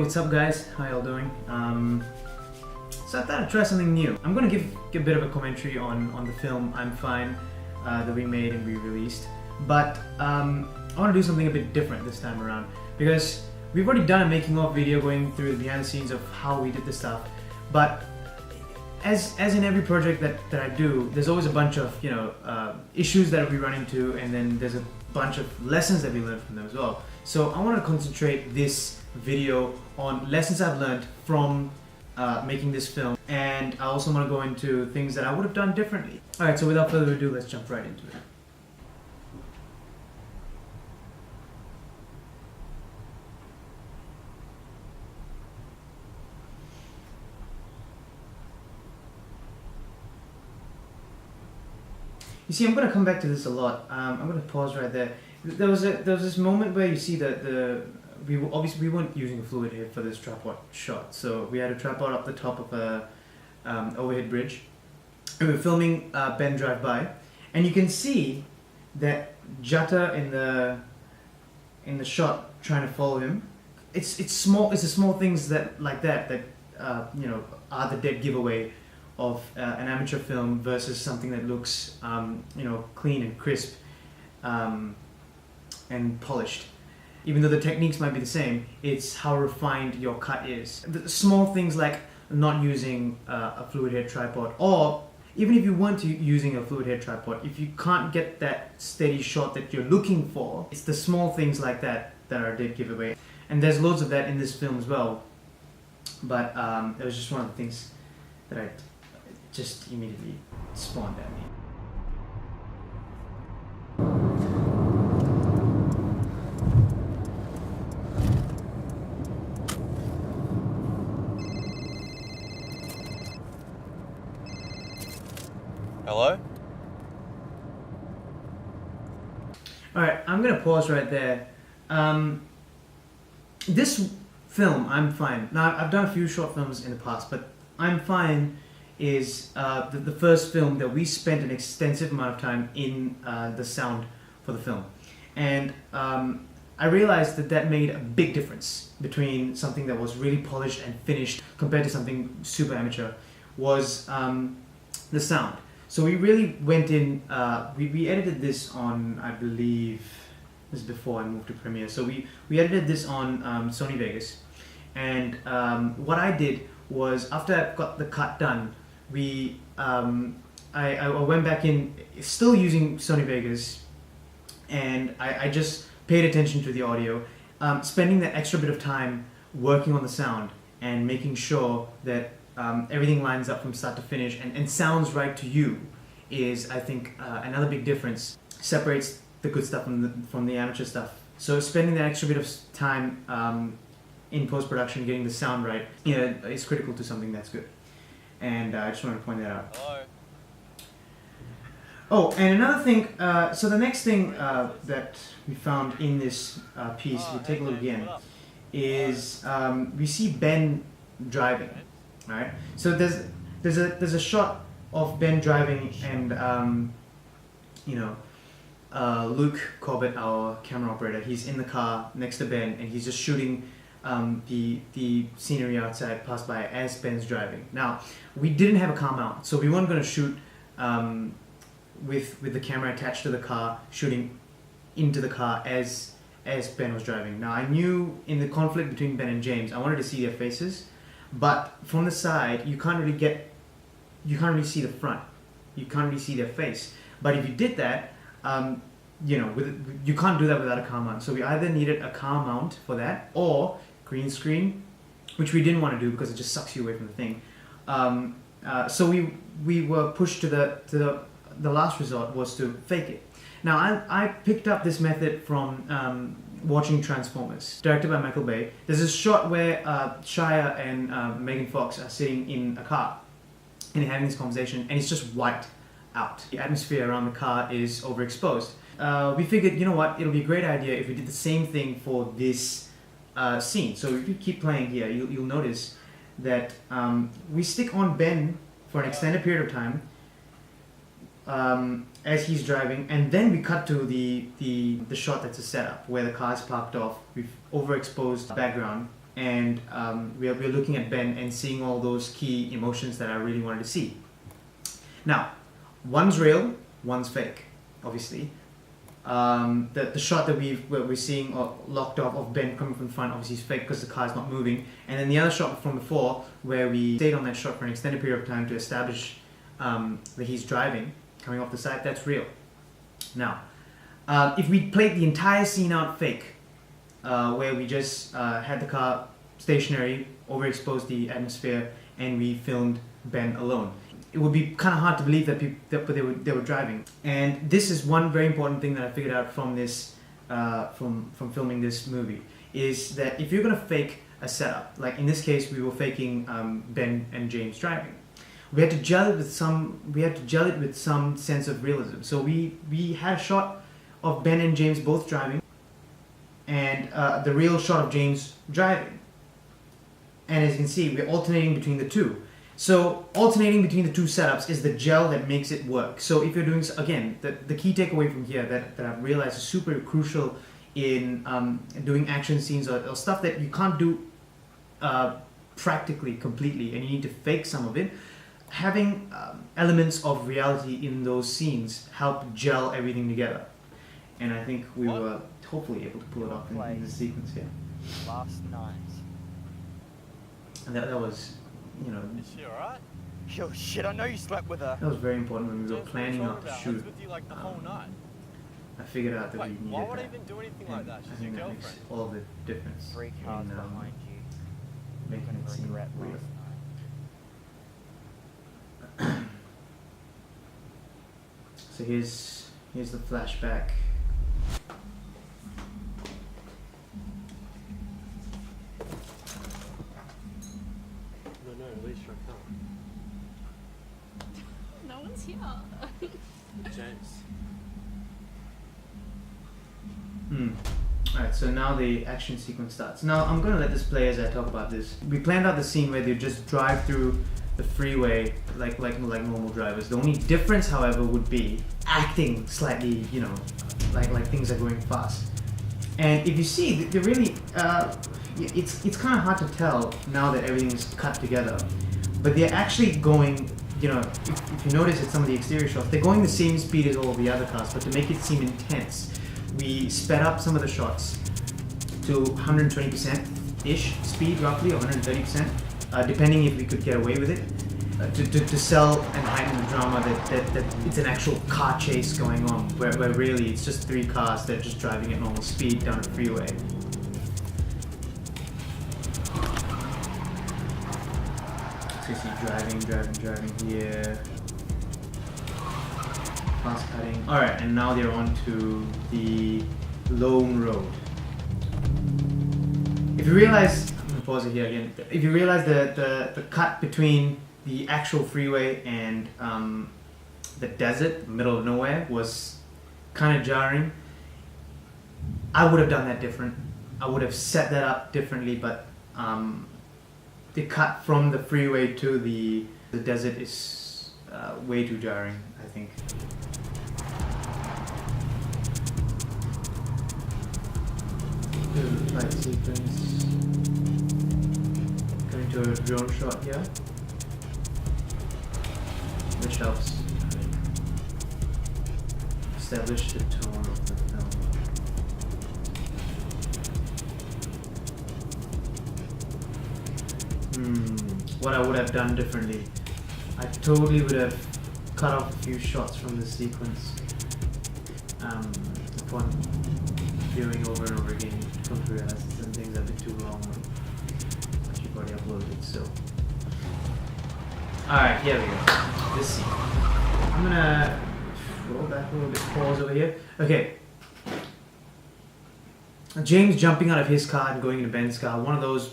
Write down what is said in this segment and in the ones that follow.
what's up guys? How y'all doing? So I thought I'd try something new. I'm gonna give a bit of a commentary on the film I'm Fine that we made and we released. But I want to do something a bit different this time around because we've already done a making of video going through the behind the scenes of how we did the stuff. But as in every project that I do, there's always a bunch of issues that we run into, and then there's a bunch of lessons that we learn from them as well. So I want to concentrate this video on lessons I've learned from making this film, and I also want to go into things that I would have done differently. Alright, so without further ado, let's jump right into it. You see, I'm going to come back to this a lot. I'm going to pause right there. There was this moment where you see that we weren't using a fluid head for this tripod shot, so we had a tripod up the top of a overhead bridge. We were filming Ben drive by, and you can see that Jutta in the shot trying to follow him. It's the small things that are the dead giveaway of an amateur film versus something that looks clean and crisp and polished. Even though the techniques might be the same, it's how refined your cut is. The small things like not using a fluid head tripod, or even if you weren't using a fluid head tripod, if you can't get that steady shot that you're looking for, it's the small things like that that are a dead giveaway. And there's loads of that in this film as well. But it was just one of the things that I just immediately spawned at me. Hello? Alright, I'm gonna pause right there. This film, I'm Fine. Now, I've done a few short films in the past, but I'm Fine is the first film that we spent an extensive amount of time in the sound for the film. And I realized that made a big difference between something that was really polished and finished compared to something super amateur, was the sound. So we really went in, we edited this on, I believe, this is before I moved to Premiere. So we edited this on Sony Vegas. And what I did was, after I got the cut done, I went back in, still using Sony Vegas, and I just paid attention to the audio, spending that extra bit of time working on the sound and making sure that everything lines up from start to finish and sounds right to you is, I think, another big difference. Separates the good stuff from the amateur stuff. So spending that extra bit of time in post-production getting the sound right, is critical to something that's good. And I just wanted to point that out. Hello. Oh, and another thing, so the next thing that we found in this piece, we'll take a look again, is we see Ben driving. Right? So there's a shot of Ben driving, and Luke Corbett, our camera operator, he's in the car next to Ben, and he's just shooting the scenery outside pass by as Ben's driving. Now, we didn't have a car mount, so we weren't going to shoot with the camera attached to the car, shooting into the car as Ben was driving. Now, I knew in the conflict between Ben and James, I wanted to see their faces, but from the side, you can't really see the front. You can't really see their face. But if you did that, you can't do that without a car mount. So we either needed a car mount for that, or green screen, which we didn't want to do because it just sucks you away from the thing. So we were pushed to the last resort was to fake it. Now I picked up this method from watching Transformers, directed by Michael Bay. There's this shot where Shia and Megan Fox are sitting in a car and they're having this conversation, and it's just white out. The atmosphere around the car is overexposed. We figured, you know what, it'll be a great idea if we did the same thing for this scene. So if you keep playing here, you'll notice that we stick on Ben for an extended period of time as he's driving, and then we cut to the shot that's a setup where the car's parked off. We've overexposed background and we're looking at Ben and seeing all those key emotions that I really wanted to see. Now, one's real, one's fake, obviously. The shot that we're seeing locked off of Ben coming from the front obviously is fake because the car's not moving, and then the other shot from before where we stayed on that shot for an extended period of time to establish that he's driving coming off the side, that's real. Now, if we played the entire scene out fake, where we just had the car stationary, overexposed the atmosphere, and we filmed Ben alone, it would be kind of hard to believe that they were driving. And this is one very important thing that I figured out from this, from filming this movie, is that if you're gonna fake a setup, like in this case we were faking Ben and James driving, we had to gel it with some sense of realism. So we had a shot of Ben and James both driving, and the real shot of James driving. And as you can see, we're alternating between the two. So alternating between the two setups is the gel that makes it work. So if you're doing, again, the key takeaway from here that I've realized is super crucial in doing action scenes or stuff that you can't do practically completely, and you need to fake some of it. Having elements of reality in those scenes help gel everything together. And I think we were hopefully able to pull it off in the sequence here. Last night. And that was, you know... Is she alright? Yo, shit, I know you slept with her. That was very important when we were planning out the shoot. I was with you like the whole night. I figured out that we needed that. Why would I even do anything like that? She's your girlfriend. Makes all the difference 3 cars behind you. Making it seem regret real. last night. So here's the flashback. No, Alicia, I can't. No one's here. James. Alright, so now the action sequence starts. Now I'm gonna let this play as I talk about this. We planned out the scene where they just drive through the freeway like normal drivers. The only difference, however, would be acting slightly, you know, like things are going fast. And if you see, they really, it's kind of hard to tell now that everything's cut together. But they're actually going, you know, if you notice at some of the exterior shots, they're going the same speed as all of the other cars, but to make it seem intense, we sped up some of the shots to 120%-ish speed, roughly, or 130%, depending if we could get away with it, to sell and heighten the drama that it's an actual car chase going on, where really it's just 3 cars that are just driving at normal speed down a freeway. So you see driving here. Fast cutting. Alright, and now they're on to the lone road. If you realize, I'm gonna pause it here again. If you realize the cut between the actual freeway and the desert, middle of nowhere, was kind of jarring. I would have done that different. I would have set that up differently, but the cut from the freeway to the desert is way too jarring, I think. Fight sequence. Going to a drone shot here, which helps establish the tone of the film. What I would have done differently, I totally would have cut off a few shots from the sequence upon viewing over and over again. Come to realize that some things are a bit too long, but you've already uploaded, so. Alright, here we go. This scene. I'm gonna roll back a little bit, pause over here. Okay. James jumping out of his car and going into Ben's car, one of those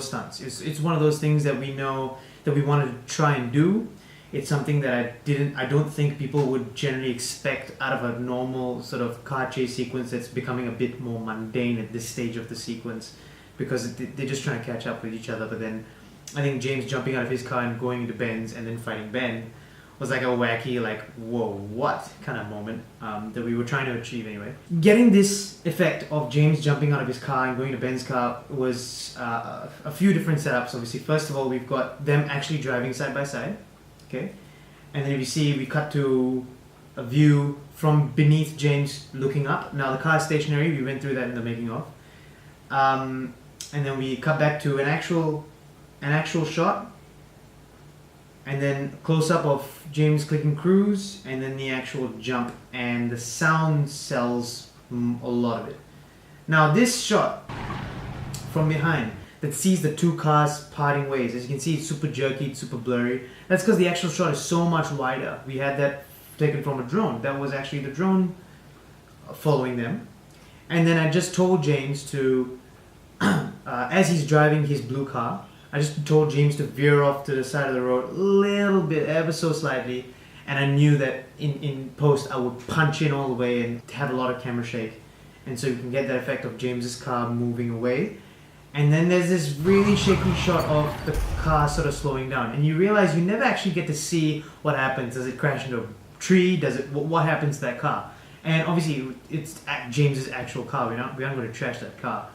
stunts. It's one of those things that we know that we wanted to try and do. It's something that I don't think people would generally expect out of a normal sort of car chase sequence that's becoming a bit more mundane at this stage of the sequence, because they're just trying to catch up with each other. But then I think James jumping out of his car and going into Ben's and then fighting Ben was like a wacky, like, whoa, what kind of moment that we were trying to achieve anyway. Getting this effect of James jumping out of his car and going to Ben's car was a few different setups. Obviously, first of all, we've got them actually driving side by side, okay? And then if you see, we cut to a view from beneath James looking up. Now the car is stationary, we went through that in the making of. And then we cut back to an actual shot, and then close up of James clicking cruise, and then the actual jump, and the sound sells a lot of it. Now this shot from behind that sees the two cars parting ways, as you can see, it's super jerky, it's super blurry. That's because the actual shot is so much wider. We had that taken from a drone. That was actually the drone following them. And then I just told James to, as he's driving his blue car, I just told James to veer off to the side of the road a little bit, ever so slightly, and I knew that in post I would punch in all the way and have a lot of camera shake, and so you can get that effect of James's car moving away. And then there's this really shaky shot of the car sort of slowing down, and you realize you never actually get to see what happens. Does it crash into a tree? Does it? What happens to that car? And obviously it's James's actual car. We aren't going to trash that car.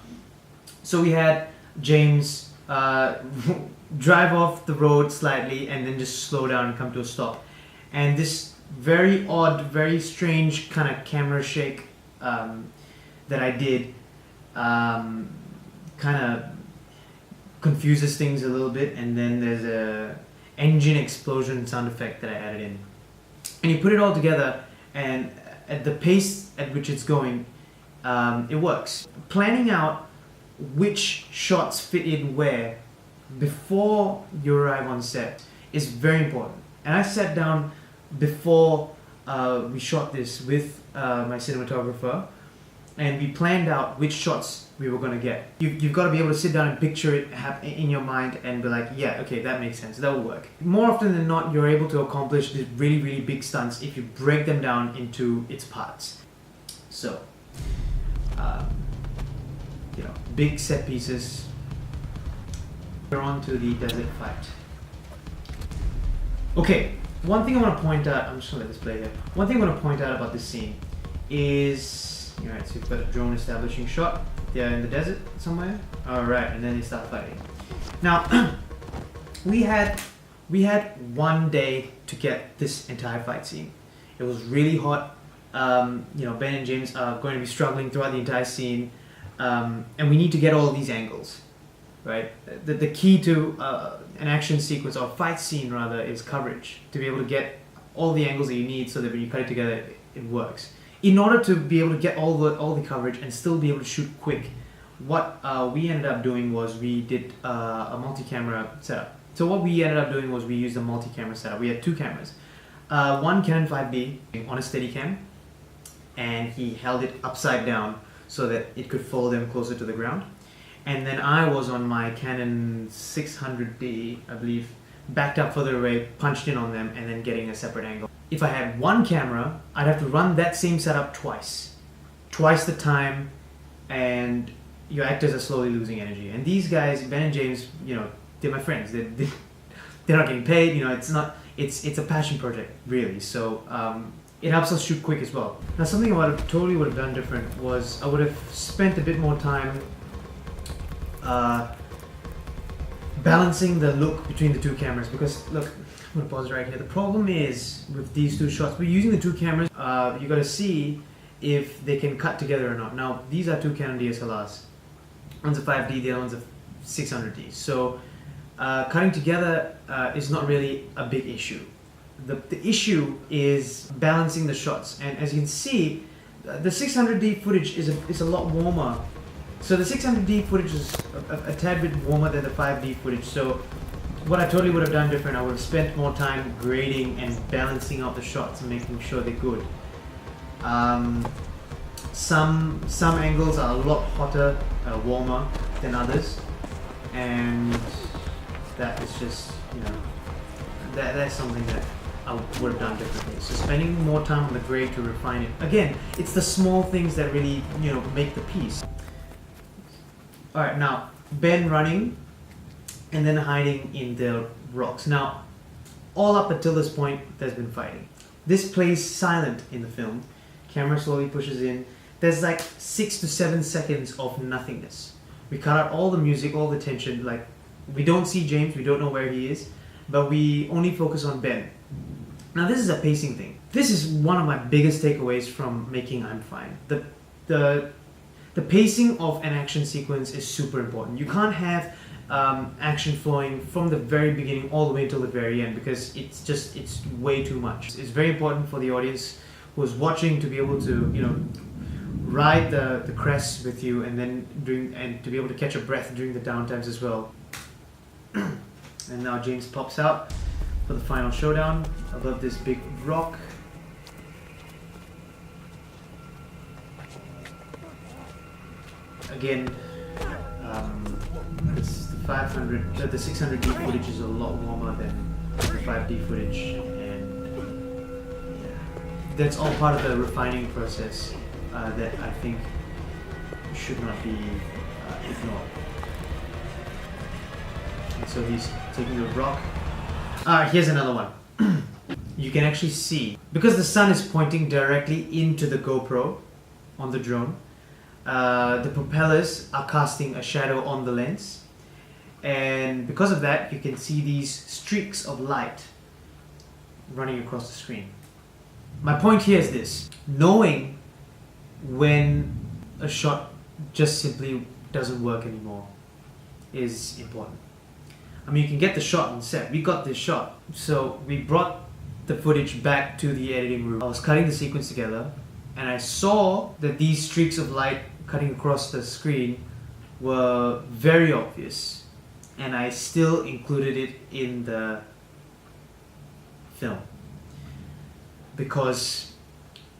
So we had James drive off the road slightly and then just slow down and come to a stop. And this very odd, very strange kind of camera shake that I did kind of confuses things a little bit. And then there's a engine explosion sound effect that I added in. And you put it all together, and at the pace at which it's going, it works. Planning out which shots fit in where before you arrive on set is very important. And I sat down before we shot this with my cinematographer, and we planned out which shots we were going to get. You've got to be able to sit down and picture it in your mind and be like, yeah, okay, that makes sense, that will work. More often than not, you're able to accomplish these really, really big stunts if you break them down into its parts. So, big set pieces. We're on to the desert fight. Okay, one thing I want to point out, I'm just going to let this play here. One thing I want to point out about this scene is, alright, so you've got a drone establishing shot. They're in the desert somewhere. Alright, and then they start fighting. Now, we had 1 day to get this entire fight scene. It was really hot. Ben and James are going to be struggling throughout the entire scene. And we need to get all of these angles, right? The key to an action sequence or fight scene rather is coverage, to be able to get all the angles that you need so that when you cut it together, it works. In order to be able to get all the coverage and still be able to shoot quick, what we ended up doing was we did a multi-camera setup. So what we ended up doing was we used a multi-camera setup. We had two cameras. One Canon 5D on a Steadicam, and he held it upside down so that it could follow them closer to the ground. And then I was on my Canon 600D, I believe, backed up further away, punched in on them, and then getting a separate angle. If I had one camera, I'd have to run that same setup twice the time, and your actors are slowly losing energy. And these guys, Ben and James, they're my friends. They're not getting paid. It's a passion project, really. So it helps us shoot quick as well. Now, something I would have done different was I would have spent a bit more time balancing the look between the two cameras, because look, I'm gonna pause right here. The problem is with these two shots, we're using the two cameras. You got to see if they can cut together or not. Now, these are two Canon DSLRs. One's a 5D, the other one's a 600D. So cutting together is not really a big issue. The issue is balancing the shots, and as you can see, the 600D footage is a lot warmer. So the 600D footage is a tad bit warmer than the 5D footage. So what I totally would have done different, I would have spent more time grading and balancing out the shots and making sure they're good. Some angles are a lot hotter, warmer than others, and that is just, that's something that I would have done differently. So spending more time on the grade to refine it. Again, it's the small things that really, make the piece. Alright, now, Ben running and then hiding in the rocks. Now, all up until this point, there's been fighting. This plays silent in the film. Camera slowly pushes in. There's like 6 to 7 seconds of nothingness. We cut out all the music, all the tension. Like, we don't see James, we don't know where he is, but we only focus on Ben. Now, this is a pacing thing. This is one of my biggest takeaways from making I'm Fine. The pacing of an action sequence is super important. You can't have action flowing from the very beginning all the way till the very end, because it's way too much. It's very important for the audience who's watching to be able to, you know, ride the crest with you, and then to be able to catch a breath during the downtimes as well. And now James pops out for the final showdown above this big rock. Again, the 600D footage is a lot warmer than the 5D footage, and that's all part of the refining process that I think should not be ignored. And so he's taking the rock. Here's another one. You can actually see, because the sun is pointing directly into the GoPro on the drone, the propellers are casting a shadow on the lens, and because of that you can see these streaks of light running across the screen. My point here is this: knowing when a shot just simply doesn't work anymore is important. I mean, you can get the shot on set. We got this shot, so we brought the footage back to the editing room. I was cutting the sequence together, and I saw that these streaks of light cutting across the screen were very obvious, and I still included it in the film, because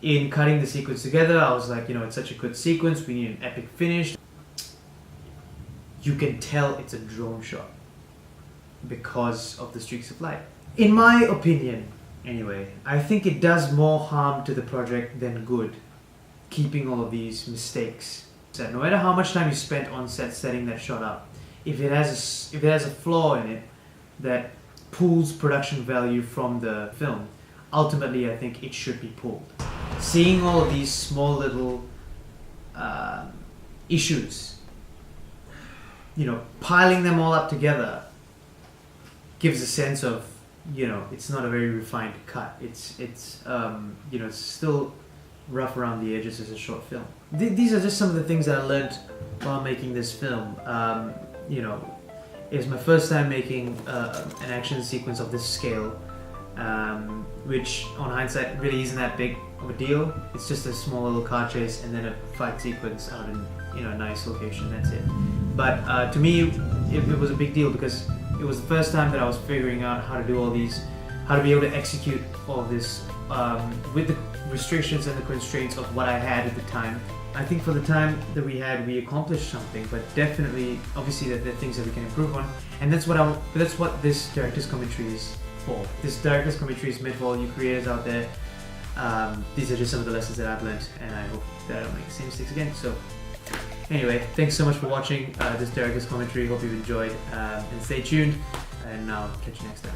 in cutting the sequence together I was like, you know, it's such a good sequence, we need an epic finish. You can tell it's a drone shot because of the streaks of light. In my opinion, anyway, I think it does more harm to the project than good, keeping all of these mistakes. So no matter how much time you spent on set setting that shot up, if it has a flaw in it that pulls production value from the film, ultimately I think it should be pulled. Seeing all of these small little issues, you know, piling them all up together gives a sense of, you know, it's not a very refined cut. It's you know, it's still rough around the edges as a short film. These are just some of the things that I learned while making this film. You know, it was my first time making an action sequence of this scale, which on hindsight really isn't that big of a deal. It's just a small little car chase and then a fight sequence out in, you know, a nice location, that's it. But to me, it was a big deal because it was the first time that I was figuring out how to do all these, how to be able to execute all of this with the restrictions and the constraints of what I had at the time. I think for the time that we had, we accomplished something, but definitely, obviously, there are things that we can improve on, and that's what this director's commentary is for. This director's commentary is meant for all you creators out there. These are just some of the lessons that I've learned, and I hope that I don't make the same mistakes again. So, anyway, thanks so much for watching this director's commentary. Hope you've enjoyed, and stay tuned, and I'll catch you next time.